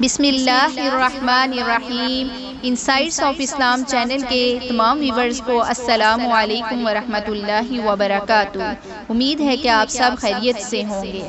بسم اللہ الرحمن الرحیم۔ انسائٹس آف اسلام چینل کے تمام ویورز کو السلام علیکم ورحمۃ اللہ وبرکاتہ۔ امید ہے کہ آپ سب خیریت سے ہوں گے۔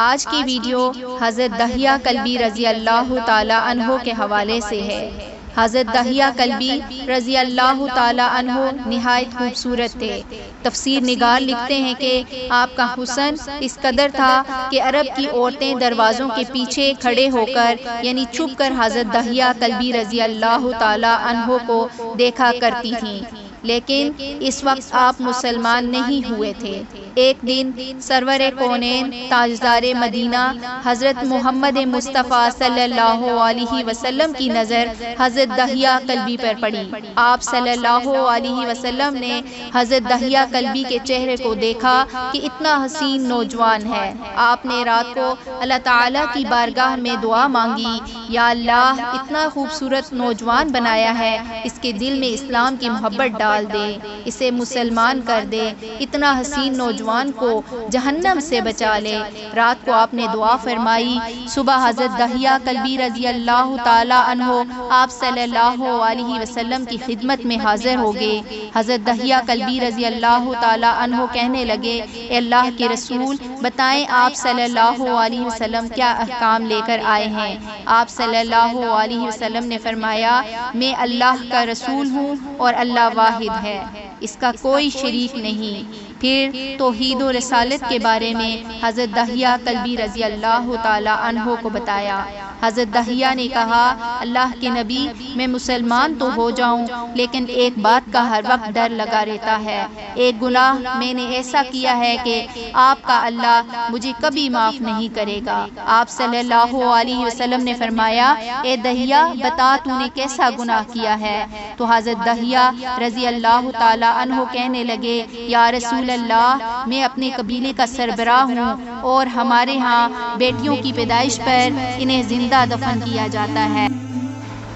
آج کی ویڈیو حضرت دحیہ کلبی رضی اللہ تعالی عنہ کے حوالے سے ہے۔ حضرت دحیہ کلبی رضی اللہ تعالی عنہ نہایت خوبصورت تھے۔ تفسیر نگار لکھتے ہیں کہ آپ کا حسن اس قدر تھا کہ عرب کی عورتیں دروازوں کے پیچھے کھڑے ہو کر یعنی چھپ کر حضرت دحیہ کلبی رضی اللہ تعالی عنہ کو دیکھا کرتی تھیں، لیکن اس وقت آپ مسلمان نہیں ہوئے تھے۔ ایک دن سرور کونین تاجدار مدینہ حضرت محمد مصطفیٰ صلی اللہ علیہ وسلم کی نظر حضرت دحیہ کلبی پر پڑی۔ آپ صلی اللہ علیہ وسلم نے حضرت دحیہ کلبی کے چہرے کو دیکھا کہ اتنا حسین نوجوان ہے۔ آپ نے رات کو اللہ تعالیٰ کی بارگاہ میں دعا مانگی، یا اللہ اتنا خوبصورت نوجوان بنایا ہے، اس کے دل میں اسلام کی محبت ڈال دے، اسے مسلمان کر دے، اتنا حسین نوجوان کو جہنم سے بچا لے۔ رات کو آپ نے دعا فرمائی۔ صبح حضرت دحیہ کلبی رضی اللہ تعالی عنہ آپ صلی اللہ علیہ وسلم کی خدمت میں حاضر ہو گئے۔ حضرت دحیہ کلبی رضی اللہ تعالی عنہ کہنے لگے، اے اللہ کے رسول، بتائیں آپ صلی اللہ علیہ وسلم کیا احکام لے کر آئے ہیں؟ آپ صلی اللہ علیہ وسلم نے فرمایا، میں اللہ کا رسول ہوں اور اللہ واحد ہے، اس کا کوئی شریک نہیں۔ پھر توحید و رسالت کے بارے میں حضرت دحیہ کلبی رضی اللہ تعالی عنہ کو بتایا۔ حضرت دحیہ نے کہا، اللہ کے نبی، میں مسلمان تو ہو جاؤں لیکن ایک بات کا ہر وقت ڈر لگا رہتا ہے، ایک گناہ میں نے ایسا کیا ہے کہ آپ کا اللہ مجھے کبھی معاف نہیں کرے گا۔ آپ صلی اللہ علیہ وسلم نے فرمایا، اے دحیہ بتا تو نے کیسا گناہ کیا ہے؟ تو حضرت دحیہ رضی اللہ تعالی عنہ کہنے لگے، یا رسول اللہ، میں اپنے قبیلے کا سربراہ ہوں اور ہمارے ہاں بیٹیوں کی پیدائش پر انہیں زندہ دفن کیا جاتا ہے۔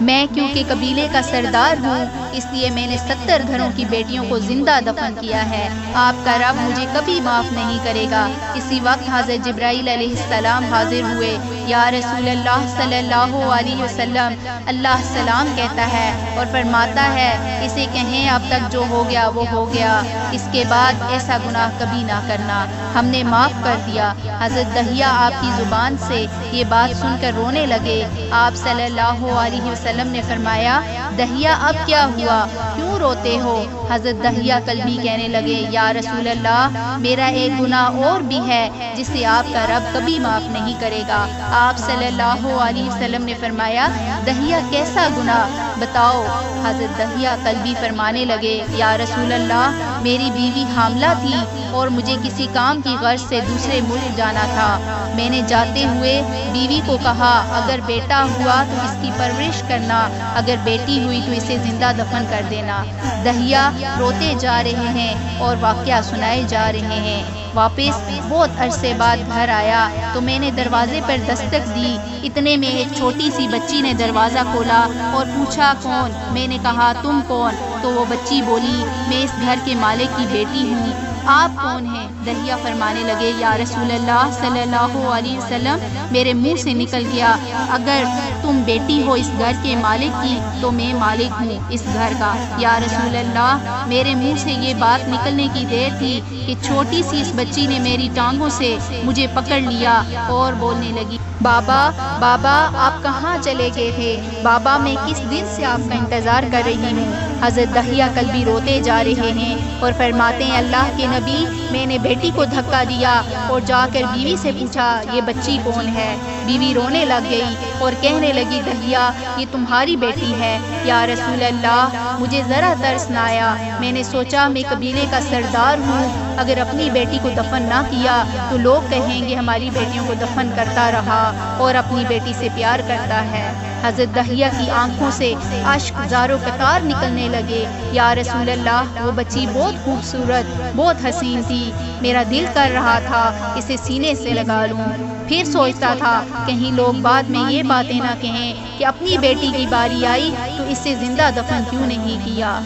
میں کیونکہ قبیلے کا سردار ہوں اس لیے میں نے 70 گھروں کی بیٹیوں کو زندہ دفن کیا ہے، آپ کا رب مجھے کبھی معاف نہیں کرے گا۔ اسی وقت حضرت جبرائیل علیہ السلام حاضر ہوئے۔ یا رسول اللہ صلی اللہ علیہ وسلم، اللہ سلام کہتا ہے اور فرماتا ہے، اسے کہیں اب تک جو ہو گیا وہ ہو گیا، اس کے بعد ایسا گناہ کبھی نہ کرنا، ہم نے معاف کر دیا۔ حضرت دحیہ آپ کی زبان سے یہ بات سن کر رونے لگے۔ آپ صلی اللہ علیہ وسلم نے فرمایا، دحیہ اب کیا ہوا، کیوں روتے ہو؟ حضرت دحیہ کلبی کہنے لگے، یا رسول اللہ، میرا ایک گناہ اور بھی ہے جسے آپ کا رب کبھی معاف نہیں کرے گا۔ آپ صلی اللہ علیہ وسلم نے فرمایا، دحیہ کیسا گناہ بتاؤ؟ حضرت دحیہ کلبی فرمانے لگے، یا رسول اللہ، میری بیوی حاملہ تھی اور مجھے کسی کام کی غرض سے دوسرے ملک جانا تھا۔ میں نے جاتے ہوئے بیوی کو کہا، اگر بیٹا ہوا تو اس کی پرورش کرنا، اگر بیٹی ہوئی تو اسے زندہ دفن کر دینا۔ دحیہ روتے جا رہے ہیں اور واقعہ سنائے جا رہے ہیں۔ واپس بہت عرصے بعد گھر آیا تو میں نے دروازے پر دستک دی، اتنے میں ایک چھوٹی سی بچی نے دروازہ کھولا اور پوچھا، کون؟ میں نے کہا، تم کون؟ تو وہ بچی بولی، میں اس گھر کے مالک کی بیٹی ہوں۔ آپ کون ہیں؟ دحیہ فرمانے لگے، یا رسول اللہ صلی اللہ علیہ وسلم، میرے منہ سے نکل گیا، اگر تم بیٹی ہو اس گھر کے مالک کی تو میں مالک ہوں اس گھر کا۔ یا رسول اللہ، میرے منہ سے یہ بات نکلنے کی دیر تھی کہ چھوٹی سی اس بچی نے میری ٹانگوں سے مجھے پکڑ لیا اور بولنے لگی، بابا بابا، آپ کہاں چلے گئے تھے؟ بابا، میں کس دن سے آپ کا انتظار کر رہی ہوں۔ حضرت دحیہ کلبی روتے جا رہے ہیں اور فرماتے ہیں، اللہ کے نبی، میں نے بیٹی کو دھکا دیا اور جا کر بیوی سے پوچھا، یہ بچی کون ہے؟ بیوی رونے لگ گئی اور کہنے لگی، دحیہ، یہ تمہاری بیٹی ہے۔ یا رسول اللہ، مجھے ذرا ترس نہ آیا، میں نے سوچا میں قبیلے کا سردار ہوں، اگر اپنی بیٹی کو دفن نہ کیا تو لوگ کہیں گے ہماری بیٹیوں کو دفن کرتا رہا اور اپنی بیٹی سے پیار کرتا ہے۔ حضرت دحیہ کی آنکھوں سے اشک زار و قطار نکلنے لگے۔ یا رسول اللہ، وہ بچی بہت خوبصورت، بہت حسین تھی، میرا دل کر رہا تھا اسے سینے سے لگا لوں۔ پھر سوچتا تھا کہیں لوگ بعد میں یہ باتیں نہ کہیں کہ اپنی بیٹی کی باری آئی تو اسے زندہ دفن کیوں نہیں کیا۔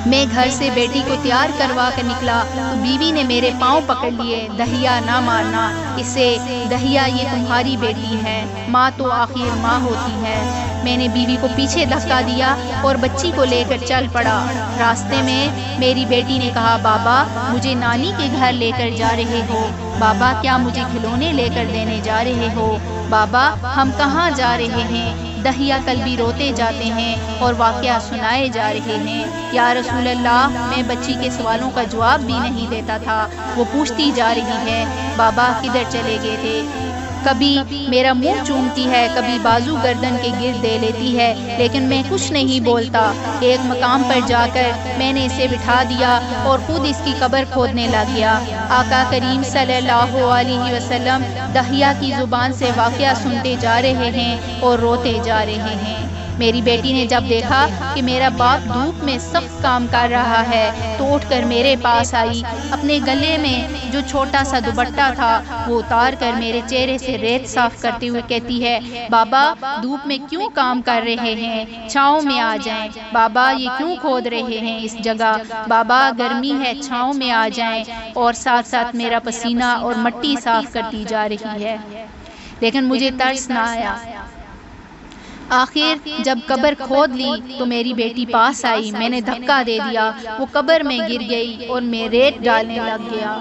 میں گھر سے بیٹی کو تیار کروا کر نکلا تو بیوی نے میرے پاؤں پکڑ لیے، دہیا نہ مارنا اسے، دہیا یہ تمہاری بیٹی ہے، ماں تو آخر ماں ہوتی ہے۔ میں نے بیوی کو پیچھے دھکا دیا اور بچی کو لے کر چل پڑا۔ راستے میں میری بیٹی نے کہا، بابا مجھے نانی کے گھر لے کر جا رہے ہو؟ بابا کیا مجھے کھلونے لے کر دینے جا رہے ہو؟ بابا ہم کہاں جا رہے ہیں؟ دہیا کل بھی روتے جاتے ہیں اور واقعہ سنائے جا رہے ہیں۔ یا رسول اللہ، میں بچی کے سوالوں کا جواب بھی نہیں دیتا تھا، وہ پوچھتی جا رہی ہے، بابا کدھر چلے گئے تھے؟ کبھی میرا منہ چومتی ہے، کبھی بازو گردن کے گرد دے لیتی ہے، لیکن میں کچھ نہیں بولتا۔ ایک مقام پر جا کر میں نے اسے بٹھا دیا اور خود اس کی قبر کھودنے لگ گیا۔ آقا کریم صلی اللہ علیہ وسلم دہیا کی زبان سے واقعہ سنتے جا رہے ہیں اور روتے جا رہے ہیں۔ میری بیٹی نے جب دیکھا کہ میرا باپ دھوپ میں سخت کام کر رہا ہے تو اٹھ کر میرے پاس آئی، اپنے گلے میں جو چھوٹا سا دوپٹہ تھا وہ اتار کر میرے چہرے سے ریت صاف کرتے ہوئے کہتی ہے، بابا دھوپ میں کیوں کام کر رہے ہیں؟ چھاؤں میں آ جائیں۔ بابا یہ کیوں کھود رہے ہیں اس جگہ؟ بابا گرمی ہے، چھاؤں میں آ جائیں۔ اور ساتھ ساتھ میرا پسینہ اور مٹی صاف کرتی جا رہی ہے، لیکن مجھے ترس نہ آیا۔ آخر جب قبر کھود لی تو میری بیٹی پاس آئی، میں نے دھکا دے دیا، وہ قبر میں گر گئی اور میں ریت ڈالنے لگ گیا۔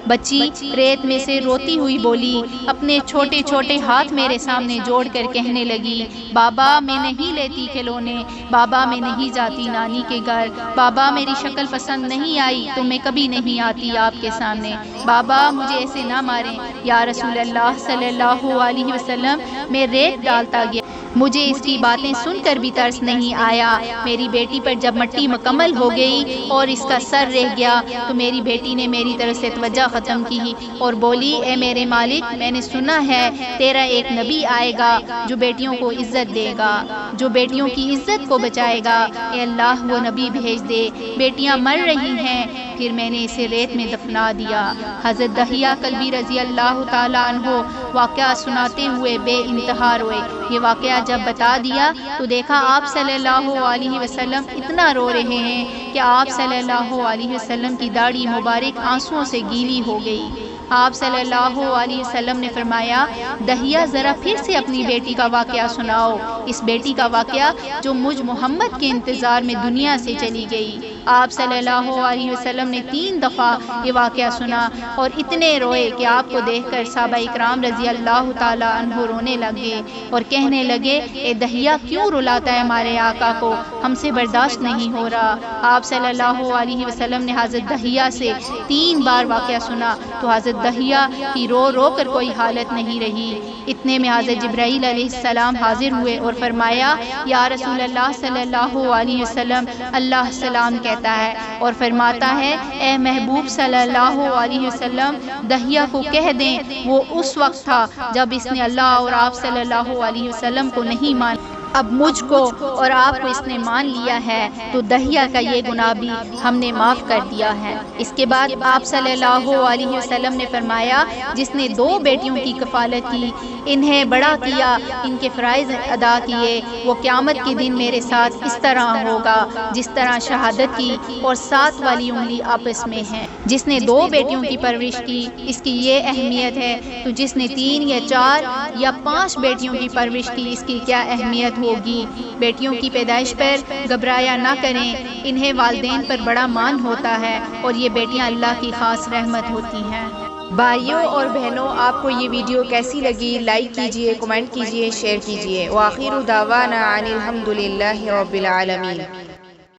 بچی ریت میں سے روتی ہوئی بولی، اپنے چھوٹے چھوٹے ہاتھ میرے سامنے جوڑ کر کہنے لگی، بابا میں نہیں لیتی کھلونے، بابا میں نہیں جاتی نانی کے گھر، بابا میری شکل پسند نہیں آئی تو میں کبھی نہیں آتی آپ کے سامنے، بابا مجھے ایسے نہ ماریں۔ یا رسول اللہ صلی اللہ علیہ وسلم، میں ریت ڈالتا گیا، مجھے اس کی باتیں سن کر بھی ترس نہیں آیا۔ میری بیٹی پر جب مٹی مکمل ہو گئی اور اس کا سر رہ گیا تو میری بیٹی نے میری طرف سے توجہ ختم کی اور بولی، اے میرے مالک، میں نے سنا ہے تیرا ایک نبی آئے گا جو بیٹیوں کو عزت دے گا، جو بیٹیوں کی عزت کو بچائے گا، اے اللہ وہ نبی بھیج دے، بیٹیاں مر رہی ہیں۔ پھر میں نے اسے ریت میں دفنا دیا۔ حضرت دہیا کلبی رضی اللہ تعالیٰ عنہ واقعہ سناتے ہوئے بے انتہا روئے۔ یہ واقعہ جب بتا دیا تو دیکھا آپ صلی اللہ علیہ وسلم اتنا رو رہے ہیں کہ آپ صلی اللہ علیہ وسلم کی داڑھی مبارک آنسوؤں سے گیلی ہو گئی۔ آپ صلی اللہ علیہ وسلم نے فرمایا، دہیا ذرا پھر سے اپنی بیٹی کا واقعہ سناؤ، اس بیٹی کا واقعہ جو مجھ محمد کے انتظار میں دنیا سے چلی گئی۔ آپ صلی اللہ علیہ وسلم نے 3 دفعہ یہ واقعہ سنا اور اتنے روئے کہ آپ کو دیکھ کر صحابہ اکرام رضی اللہ تعالیٰ عنہ رونے لگے اور کہنے لگے، اے دہیا کیوں رلاتا ہے ہمارے آقا کو، ہم سے برداشت نہیں ہو رہا۔ آپ صلی اللہ علیہ وسلم نے حضرت دہیا سے 3 بار واقعہ سنا تو حضرت دہیا کی رو رو کر کوئی حالت نہیں رہی۔ اتنے میں حضرت جبرائیل علیہ السلام حاضر ہوئے اور فرمایا، یا رسول اللہ صلی اللہ علیہ وسلم، اللہ سلام کہتا ہے اور فرماتا ہے، اے محبوب صلی اللہ علیہ وسلم، دہیا کو کہہ دیں وہ اس وقت تھا جب اس نے اللہ اور آپ صلی اللہ علیہ وسلم کو نہیں مانا، اب مجھ کو اور آپ کو اس نے مان لیا ہے تو دہیا کا یہ گناہ بھی ہم نے معاف کر دیا ہے۔ اس کے بعد آپ صلی اللہ علیہ وسلم نے فرمایا، جس نے 2 بیٹیوں کی کفالت کی، انہیں بڑا کیا، ان کے فرائض ادا کیے، وہ قیامت کے دن میرے ساتھ اس طرح ہوگا جس طرح شہادت کی اور 7 والی انگلی آپس میں ہیں۔ جس نے 2 بیٹیوں کی پرورش کی، اس کی یہ اہمیت ہے، تو جس نے 3 یا 4 یا 5 بیٹیوں کی پرورش کی، اس کی کیا اہمیت ہوگی۔ بیٹیوں کی پیدائش پر گھبرایا نہ کریں، انہیں والدین پر بڑا مان ہوتا ہے اور یہ بیٹیاں اللہ کی خاص رحمت ہوتی ہیں۔ بھائیوں اور بہنوں، آپ کو یہ ویڈیو کیسی لگی؟ لائک کیجئے، کمنٹ کیجئے، شیئر کیجئے۔ وآخر دعوانا ان الحمد للہ رب العالمین۔